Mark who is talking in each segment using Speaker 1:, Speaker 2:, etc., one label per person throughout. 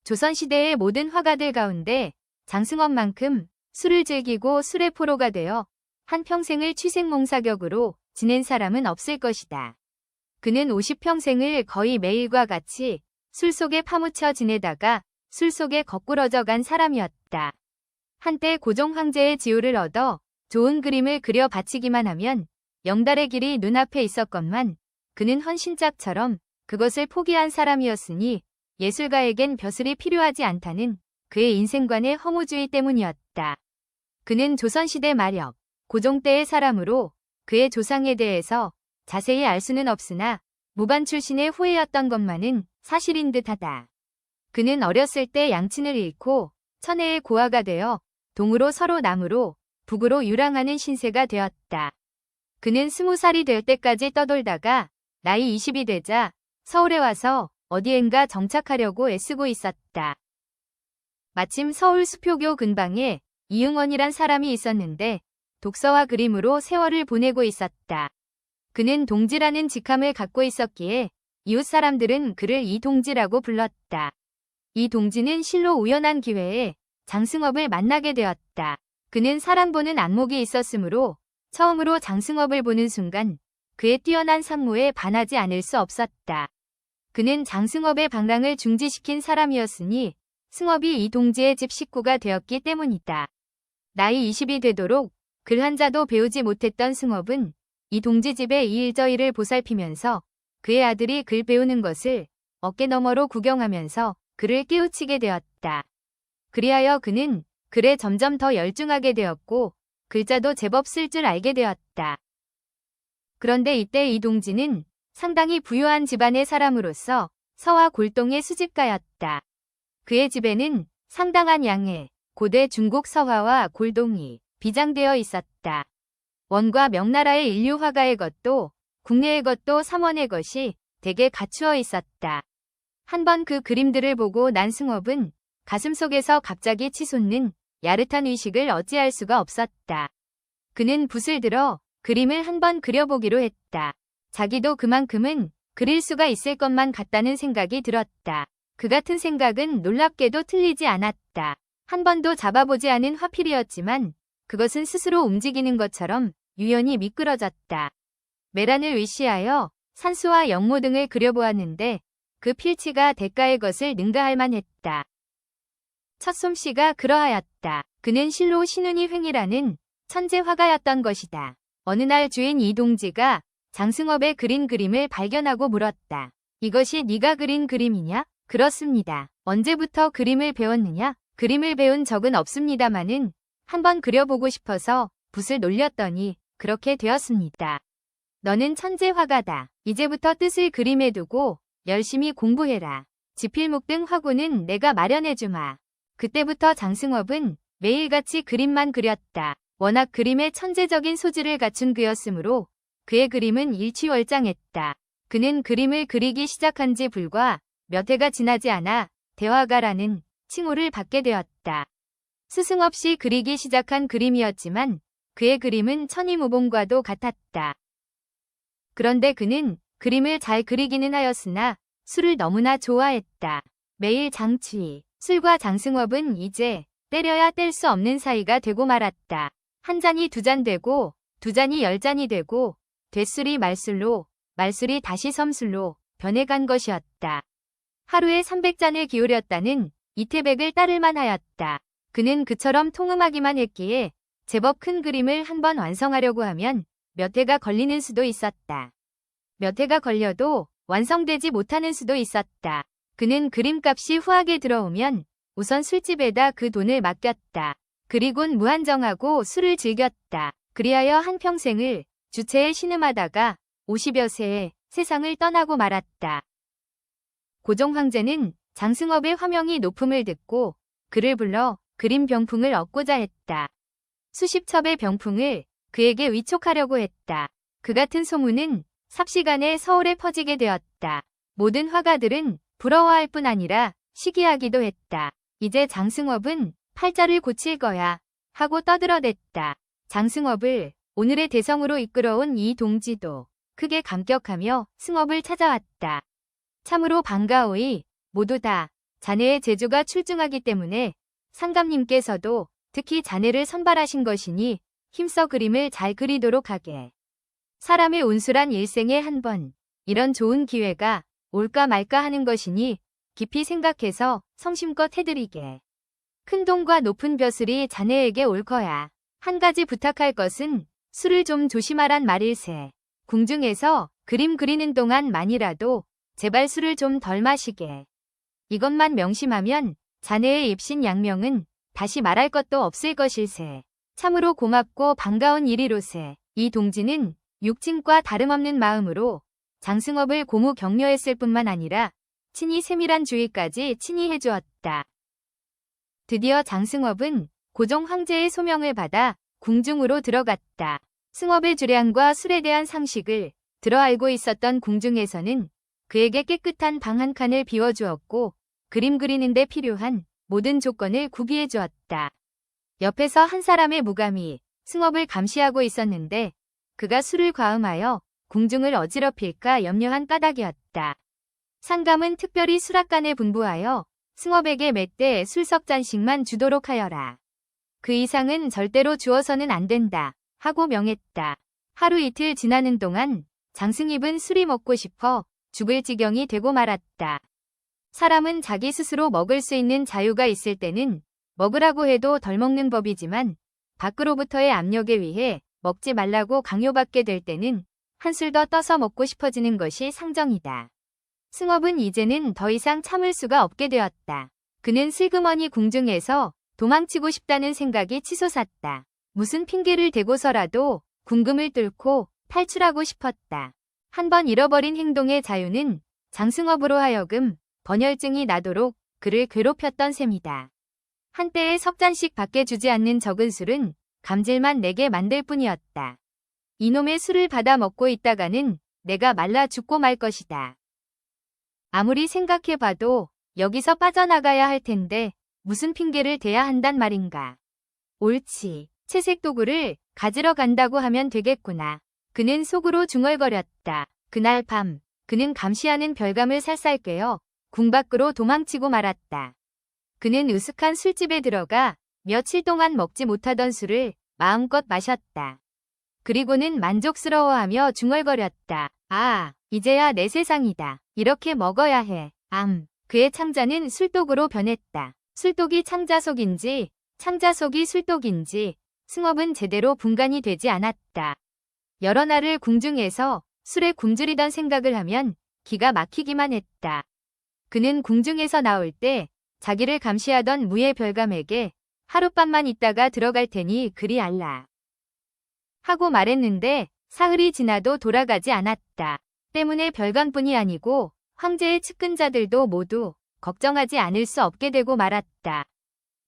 Speaker 1: 조선시대의 모든 화가들 가운데 장승업만큼 술을 즐기고 술의 포로가 되어 한평생을 취생몽사격으로 지낸 사람은 없을 것이다. 그는 50평생을 거의 매일과 같이 술 속에 파묻혀 지내다가 술 속에 거꾸러져 간 사람이었다. 한때 고종 황제의 지호를 얻어 좋은 그림을 그려 바치기만 하면 영달의 길이 눈앞에 있었건만 그는 헌신짝처럼 그것을 포기한 사람이었으니 예술가에겐 벼슬이 필요하지 않다는 그의 인생관의 허무주의 때문이었다. 그는 조선시대 말엽, 고종 때의 사람으로 그의 조상에 대해서 자세히 알 수는 없으나 무반 출신의 후예였던 것만은 사실인 듯하다. 그는 어렸을 때 양친을 잃고 천혜의 고아가 되어 동으로 서로 남으로 북으로 유랑하는 신세가 되었다. 그는 20살이 될 때까지 떠돌다가 나이 20이 되자 서울에 와서 어디엔가 정착하려고 애쓰고 있었다. 마침 서울 수표교 근방에 이응원이란 사람이 있었는데 독서와 그림으로 세월을 보내고 있었다. 그는 동지라는 직함을 갖고 있었기에 이웃 사람들은 그를 이동지라고 불렀다. 이 동지는 실로 우연한 기회에 장승업을 만나게 되었다. 그는 사람 보는 안목이 있었으므로 처음으로 장승업을 보는 순간 그의 뛰어난 상무에 반하지 않을 수 없었다. 그는 장승업의 방랑을 중지시킨 사람이었으니 승업이 이 동지의 집 식구가 되었기 때문이다. 나이 20이 되도록 글 한자도 배우지 못했던 승업은 이 동지 집의 이일저일을 보살피면서 그의 아들이 글 배우는 것을 어깨너머로 구경하면서 그를 깨우치게 되었다. 그리하여 그는 글에 점점 더 열중하게 되었고 글자도 제법 쓸 줄 알게 되었다. 그런데 이때 이 동지는 상당히 부유한 집안의 사람으로서 서화 골동의 수집가였다. 그의 집에는 상당한 양의 고대 중국 서화와 골동이 비장되어 있었다. 원과 명나라의 인류 화가의 것도 국내의 것도 삼원의 것이 대개 갖추어 있었다. 한번 그 그림들을 보고 난 승업은 가슴속에서 갑자기 치솟는 야릇한 의식을 어찌할 수가 없었다. 그는 붓을 들어 그림을 한번 그려보기로 했다. 자기도 그만큼은 그릴 수가 있을 것만 같다는 생각이 들었다. 그 같은 생각은 놀랍게도 틀리지 않았다. 한 번도 잡아보지 않은 화필이었지만 그것은 스스로 움직이는 것처럼 유연히 미끄러졌다. 메란을 의시하여 산수와 영모 등을 그려보았는데 그 필치가 대가의 것을 능가할 만했다. 첫 솜씨가 그러하였다. 그는 실로 신운이 횡이라는 천재 화가였던 것이다. 어느 날 주인 이동지가 장승업의 그린 그림을 발견하고 물었다. 이것이 네가 그린 그림이냐? 그렇습니다. 언제부터 그림을 배웠느냐? 그림을 배운 적은 없습니다마는 한번 그려보고 싶어서 붓을 놀렸더니 그렇게 되었습니다. 너는 천재 화가다. 이제부터 뜻을 그림에 두고 열심히 공부해라. 지필목 등 화구는 내가 마련해주마. 그때부터 장승업은 매일같이 그림만 그렸다. 워낙 그림에 천재적인 소질을 갖춘 그였으므로 그의 그림은 일취월장했다. 그는 그림을 그리기 시작한 지 불과 몇 해가 지나지 않아 대화가라는 칭호를 받게 되었다. 스승 없이 그리기 시작한 그림이었지만 그의 그림은 천이무봉과도 같았다. 그런데 그는 그림을 잘 그리기는 하였으나 술을 너무나 좋아했다. 매일 장취, 술과 장승업은 이제 때려야 뗄 수 없는 사이가 되고 말았다. 한 잔이 두 잔 되고 두 잔이 10잔이 되고 돛술이 말술로 말술이 다시 섬술로 변해간 것이었다. 하루에 300잔을 기울였다는 이태백을 따를만 하였다. 그는 그처럼 통음하기만 했기에 제법 큰 그림을 한번 완성하려고 하면 몇 해가 걸리는 수도 있었다. 몇 해가 걸려도 완성되지 못하는 수도 있었다. 그는 그림값이 후하게 들어오면 우선 술집에다 그 돈을 맡겼다. 그리곤 무한정하고 술을 즐겼다. 그리하여 한평생을 주체에 신음하다가 50여 세에 세상을 떠나고 말았다. 고종 황제는 장승업의 화명이 높음을 듣고 그를 불러 그림 병풍을 얻고자 했다. 수십 첩의 병풍을 그에게 위촉하려고 했다. 그 같은 소문은 삽시간에 서울에 퍼지게 되었다. 모든 화가들은 부러워할 뿐 아니라 시기하기도 했다. 이제 장승업은 팔자를 고칠 거야 하고 떠들어댔다. 장승업을 오늘의 대성으로 이끌어온 이 동지도 크게 감격하며 승업을 찾아왔다. 참으로 반가오이. 모두 다 자네의 재주가 출중하기 때문에 상감님께서도 특히 자네를 선발하신 것이니 힘써 그림을 잘 그리도록 하게. 사람의 운수란 일생에 한 번 이런 좋은 기회가 올까 말까 하는 것이니 깊이 생각해서 성심껏 해드리게. 큰 돈과 높은 벼슬이 자네에게 올 거야. 한 가지 부탁할 것은 술을 좀 조심하란 말일세. 궁중에서 그림 그리는 동안만이라도 제발 술을 좀 덜 마시게. 이것만 명심하면 자네의 입신 양명은 다시 말할 것도 없을 것일세. 참으로 고맙고 반가운 일이로세. 이 동지는 육친과 다름없는 마음으로 장승업을 고무 격려했을 뿐만 아니라 친히 세밀한 주의까지 친히 해주었다. 드디어 장승업은 고종 황제의 소명을 받아 궁중으로 들어갔다. 승업의 주량과 술에 대한 상식을 들어 알고 있었던 궁중에서는 그에게 깨끗한 방 한 칸을 비워주었고 그림 그리는 데 필요한 모든 조건을 구비해 주었다. 옆에서 한 사람의 무감이 승업을 감시하고 있었는데 그가 술을 과음하여 궁중을 어지럽힐까 염려한 까닭이었다. 상감은 특별히 수락관에 분부하여 승업에게 몇 술 석 잔씩만 주도록 하여라. 그 이상은 절대로 주어서는 안 된다 하고 명했다. 하루 이틀 지나는 동안 장승입은 술이 먹고 싶어 죽을 지경이 되고 말았다. 사람은 자기 스스로 먹을 수 있는 자유가 있을 때는 먹으라고 해도 덜 먹는 법이지만 밖으로부터의 압력에 의해 먹지 말라고 강요받게 될 때는 한술 더 떠서 먹고 싶어지는 것이 상정이다. 승업은 이제는 더 이상 참을 수가 없게 되었다. 그는 슬그머니 궁중에서 도망치고 싶다는 생각이 치솟았다. 무슨 핑계를 대고서라도 궁금을 뚫고 탈출하고 싶었다. 한번 잃어버린 행동의 자유는 장승업으로 하여금 번혈증이 나도록 그를 괴롭혔던 셈이다. 한때에 석 잔씩 밖에 주지 않는 적은 술은 감질만 내게 만들 뿐이었다. 이놈의 술을 받아 먹고 있다가는 내가 말라 죽고 말 것이다. 아무리 생각해봐도 여기서 빠져나가야 할 텐데 무슨 핑계를 대야 한단 말인가. 옳지. 채색 도구를 가지러 간다고 하면 되겠구나. 그는 속으로 중얼거렸다. 그날 밤 그는 감시하는 별감을 살살 꿰어 궁 밖으로 도망치고 말았다. 그는 으슥한 술집에 들어가 며칠 동안 먹지 못하던 술을 마음껏 마셨다. 그리고는 만족스러워하며 중얼거렸다. 아, 이제야 내 세상이다. 이렇게 먹어야 해. 그의 창자는 술독으로 변했다. 술독이 창자 속인지 창자 속이 술독인지 승업은 제대로 분간이 되지 않았다. 여러 날을 궁중에서 술에 굶주리던 생각을 하면 기가 막히기만 했다. 그는 궁중에서 나올 때 자기를 감시하던 무예 별감에게 하룻밤만 있다가 들어갈 테니 그리 알라 하고 말했는데 사흘이 지나도 돌아가지 않았다. 때문에 별감뿐이 아니고 황제의 측근자들도 모두 걱정하지 않을 수 없게 되고 말았다.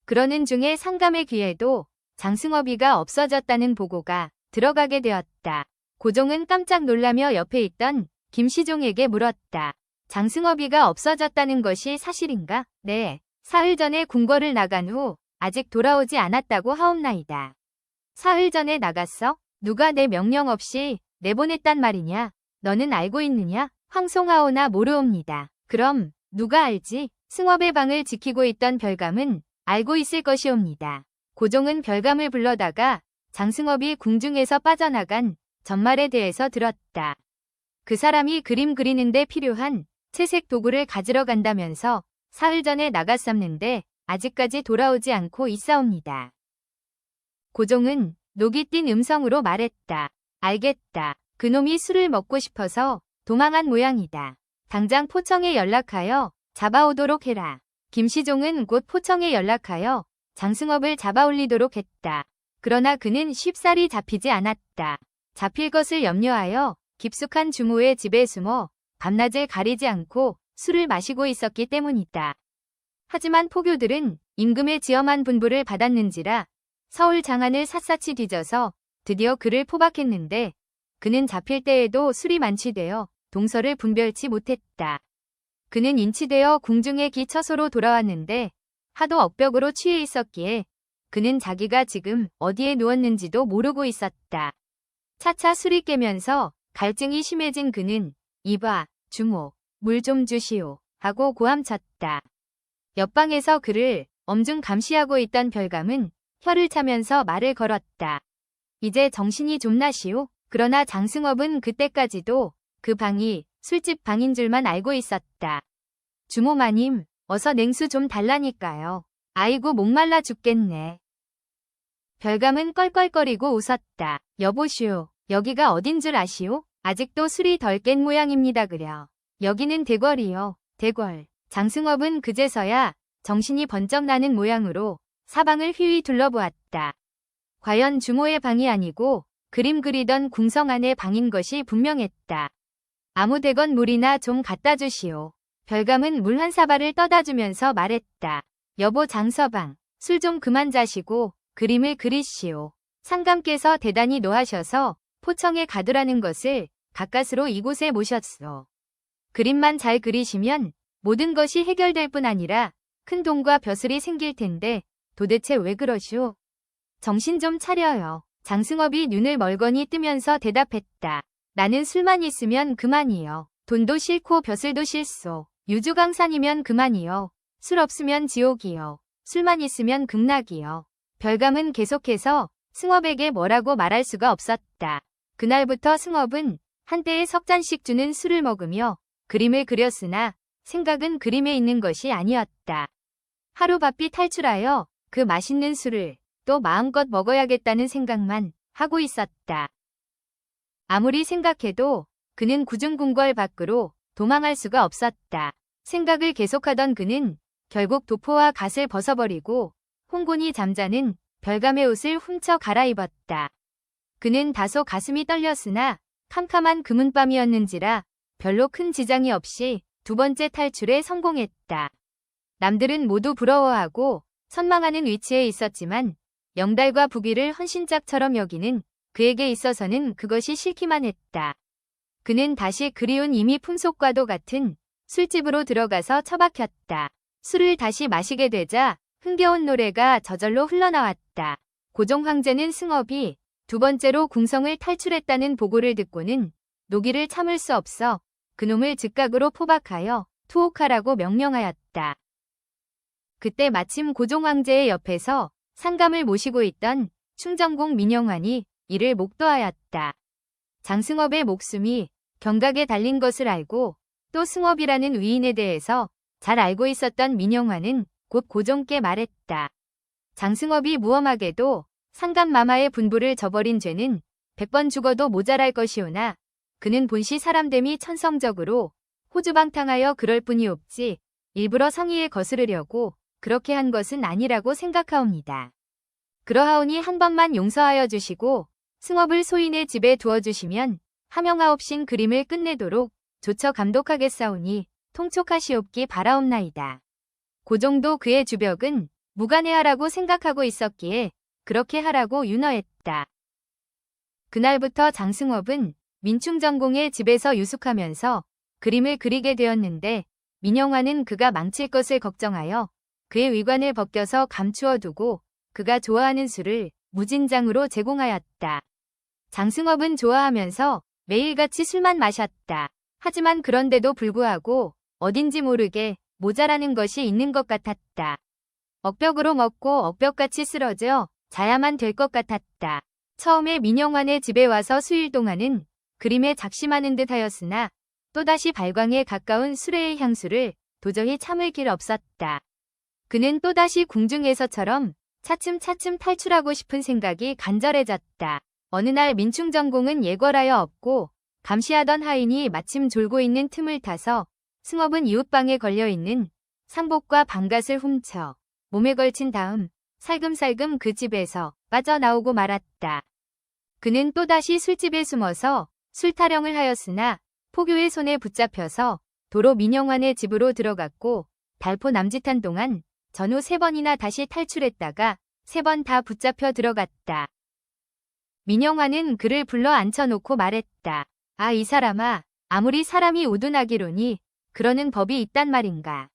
Speaker 1: 그러는 중에 상감의 귀에도 장승업이가 없어졌다는 보고가 들어가게 되었다. 고종은 깜짝 놀라며 옆에 있던 김시종에게 물었다. 장승업이가 없어졌다는 것이 사실인가? 네. 사흘 전에 궁궐을 나간 후 아직 돌아오지 않았다고 하옵나이다. 사흘 전에 나갔어? 누가 내 명령 없이 내보냈단 말이냐? 너는 알고 있느냐? 황송하오나 모르옵니다. 그럼 누가 알지? 승업의 방을 지키고 있던 별감은 알고 있을 것이옵니다. 고종은 별감을 불러다가 장승업이 궁중에서 빠져나간 전말에 대해서 들었다. 그 사람이 그림 그리는데 필요한 채색 도구를 가지러 간다면서 사흘 전에 나갔었는데 아직까지 돌아오지 않고 있사옵니다. 고종은 녹이 띤 음성으로 말했다. 알겠다. 그놈이 술을 먹고 싶어서 도망한 모양이다. 당장 포청에 연락하여 잡아오도록 해라. 김시종은 곧 포청에 연락하여 장승업을 잡아올리도록 했다. 그러나 그는 쉽사리 잡히지 않았다. 잡힐 것을 염려하여 깊숙한 주모의 집에 숨어 밤낮을 가리지 않고 술을 마시고 있었기 때문이다. 하지만 포교들은 임금의 지엄한 분부를 받았는지라 서울 장안을 샅샅이 뒤져서 드디어 그를 포박했는데 그는 잡힐 때에도 술이 만취되어 동서를 분별치 못했다. 그는 인치되어 궁중의 기처소로 돌아왔는데 하도 억벽으로 취해 있었기에 그는 자기가 지금 어디에 누웠는지도 모르고 있었다. 차차 술이 깨면서 갈증이 심해진 그는 이봐, 주모, 물 좀 주시오 하고 고함쳤다. 옆방에서 그를 엄중 감시하고 있던 별감은 혀를 차면서 말을 걸었다. 이제 정신이 좀 나시오? 그러나 장승업은 그때까지도 그 방이 술집 방인 줄만 알고 있었다. 주모 마님, 어서 냉수 좀 달라니까요. 아이고 목말라 죽겠네. 별감은 껄껄거리고 웃었다. 여보시오, 여기가 어딘 줄 아시오? 아직도 술이 덜 깬 모양입니다 그려. 여기는 대궐이요. 대궐. 장승업은 그제서야 정신이 번쩍 나는 모양으로 사방을 휘휘 둘러보았다. 과연 주모의 방이 아니고 그림 그리던 궁성 안의 방인 것이 분명했다. 아무 데건 물이나 좀 갖다 주시오. 별감은 물 한 사발을 떠다 주면서 말했다. 여보 장서방, 술 좀 그만 자시고 그림을 그리시오. 상감께서 대단히 노하셔서 포청에 가두라는 것을 가까스로 이곳에 모셨소. 그림만 잘 그리시면 모든 것이 해결될 뿐 아니라 큰 돈과 벼슬이 생길 텐데 도대체 왜 그러시오? 정신 좀 차려요. 장승업이 눈을 멀거니 뜨면서 대답했다. 나는 술만 있으면 그만이요. 돈도 싫고 벼슬도 싫소. 유주강산이면 그만이요. 술 없으면 지옥이요. 술만 있으면 극락이요. 별감은 계속해서 승업에게 뭐라고 말할 수가 없었다. 그날부터 승업은 한때에 석 잔씩 주는 술을 먹으며 그림을 그렸으나 생각은 그림에 있는 것이 아니었다. 하루바삐 탈출하여 그 맛있는 술을 또 마음껏 먹어야겠다는 생각만 하고 있었다. 아무리 생각해도 그는 구중궁궐 밖으로 도망할 수가 없었다. 생각을 계속하던 그는 결국 도포와 갓을 벗어버리고 홍곤이 잠자는 별감의 옷을 훔쳐 갈아입었다. 그는 다소 가슴이 떨렸으나 캄캄한 금은밤이었는지라 별로 큰 지장이 없이 두 번째 탈출에 성공했다. 남들은 모두 부러워하고 선망하는 위치에 있었지만 영달과 부귀를 헌신짝처럼 여기는 그에게 있어서는 그것이 싫기만 했다. 그는 다시 그리운 이미 품속과도 같은 술집으로 들어가서 처박혔다. 술을 다시 마시게 되자 흥겨운 노래가 저절로 흘러나왔다. 고종 황제는 승업이 두 번째로 궁성을 탈출했다는 보고를 듣고는 노기를 참을 수 없어 그놈을 즉각으로 포박하여 투옥하라고 명령하였다. 그때 마침 고종 황제의 옆에서 상감을 모시고 있던 충정공 민영환이 이를 목도하였다. 장승업의 목숨이 경각에 달린 것을 알고 또 승업이라는 위인에 대해서 잘 알고 있었던 민영환은 곧 고종께 말했다. 장승업이 무엄하게도 상감마마의 분부를 저버린 죄는 100번 죽어도 모자랄 것이오나 그는 본시 사람됨이 천성적으로 호주방탕하여 그럴 뿐이 없지 일부러 성의에 거스르려고 그렇게 한 것은 아니라고 생각하옵니다. 그러하오니 한 번만 용서하여 주시고 승업을 소인의 집에 두어주시면 하명하옵신 그림을 끝내도록 조처 감독하겠사오니 통촉하시옵기 바라옵나이다. 고종도 그의 주벽은 무관해하라고 생각하고 있었기에 그렇게 하라고 윤허했다. 그날부터 장승업은 민충전공의 집에서 유숙하면서 그림을 그리게 되었는데 민영환은 그가 망칠 것을 걱정하여 그의 위관을 벗겨서 감추어 두고 그가 좋아하는 술을 무진장으로 제공하였다. 장승업은 좋아하면서 매일같이 술만 마셨다. 하지만 그런데도 불구하고 어딘지 모르게 모자라는 것이 있는 것 같았다. 억벽으로 먹고 억벽같이 쓰러져 자야만 될 것 같았다. 처음에 민영환의 집에 와서 수일 동안은 그림에 작심하는 듯 하였으나 또다시 발광에 가까운 수레의 향수를 도저히 참을 길 없었다. 그는 또다시 궁중에서처럼 차츰차츰 탈출하고 싶은 생각이 간절해졌다. 어느 날 민충전공은 예궐하여 없고 감시하던 하인이 마침 졸고 있는 틈을 타서 승업은 이웃방에 걸려있는 상복과 방갓을 훔쳐 몸에 걸친 다음 살금살금 그 집에서 빠져나오고 말았다. 그는 또다시 술집에 숨어서 술타령을 하였으나 포교의 손에 붙잡혀서 도로 민영환의 집으로 들어갔고 달포 남짓한 동안 전후 3번이나 다시 탈출했다가 3번 다 붙잡혀 들어갔다. 민영환은 그를 불러 앉혀놓고 말했다. 아, 이 사람아, 아무리 사람이 우둔하기로니 그러는 법이 있단 말인가.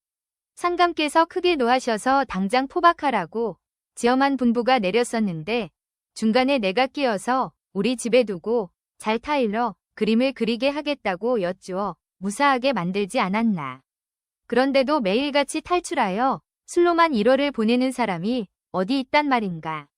Speaker 1: 상감께서 크게 노하셔서 당장 포박하라고 지엄한 분부가 내렸었는데 중간에 내가 끼어서 우리 집에 두고 잘 타일러 그림을 그리게 하겠다고 여쭈어 무사하게 만들지 않았나. 그런데도 매일같이 탈출하여 술로만 1월을 보내는 사람이 어디 있단 말인가.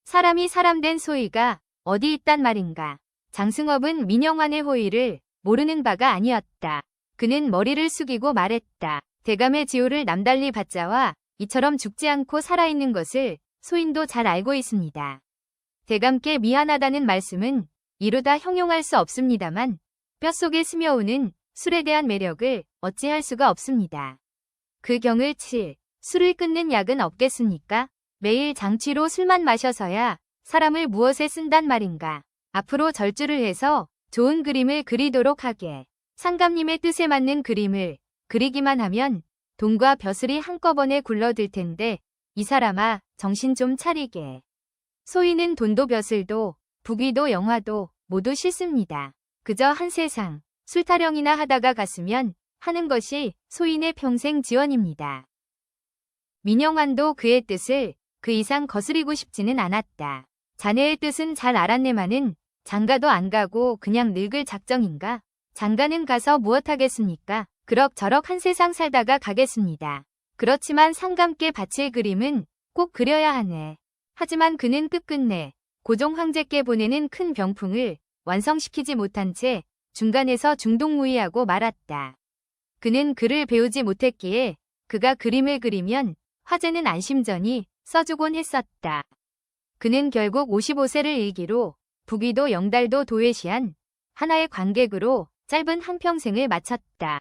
Speaker 1: 사람이 사람된 소위가 어디 있단 말인가. 장승업은 민영환의 호의를 모르는 바가 아니었다. 그는 머리를 숙이고 말했다. 대감의 지호를 남달리 받자와 이처럼 죽지 않고 살아있는 것을 소인도 잘 알고 있습니다. 대감께 미안하다는 말씀은 이루다 형용할 수 없습니다만 뼛속에 스며오는 술에 대한 매력을 어찌할 수가 없습니다. 그 경을 술을 끊는 약은 없겠습니까? 매일 장취로 술만 마셔서야 사람을 무엇에 쓴단 말인가. 앞으로 절주를 해서 좋은 그림을 그리도록 하게. 상감님의 뜻에 맞는 그림을 그리기만 하면 돈과 벼슬이 한꺼번에 굴러들 텐데 이 사람아 정신 좀 차리게. 소인은 돈도 벼슬도 부귀도 영화도 모두 싫습니다. 그저 한 세상 술타령이나 하다가 갔으면 하는 것이 소인의 평생 지원입니다. 민영환도 그의 뜻을 그 이상 거스리고 싶지는 않았다. 자네의 뜻은 잘 알았네마는 장가도 안 가고 그냥 늙을 작정인가? 장가는 가서 무엇하겠습니까? 그럭저럭 한 세상 살다가 가겠습니다. 그렇지만 상감께 바칠 그림은 꼭 그려야 하네. 하지만 그는 끝끝내 고종 황제께 보내는 큰 병풍을 완성시키지 못한 채 중간에서 중동무이하고 말았다. 그는 글을 배우지 못했기에 그가 그림을 그리면 화제는 안심전이 써주곤 했었다. 그는 결국 55세를 일기로 부귀도 영달도 도외시한 하나의 관객으로 짧은 한평생을 마쳤다.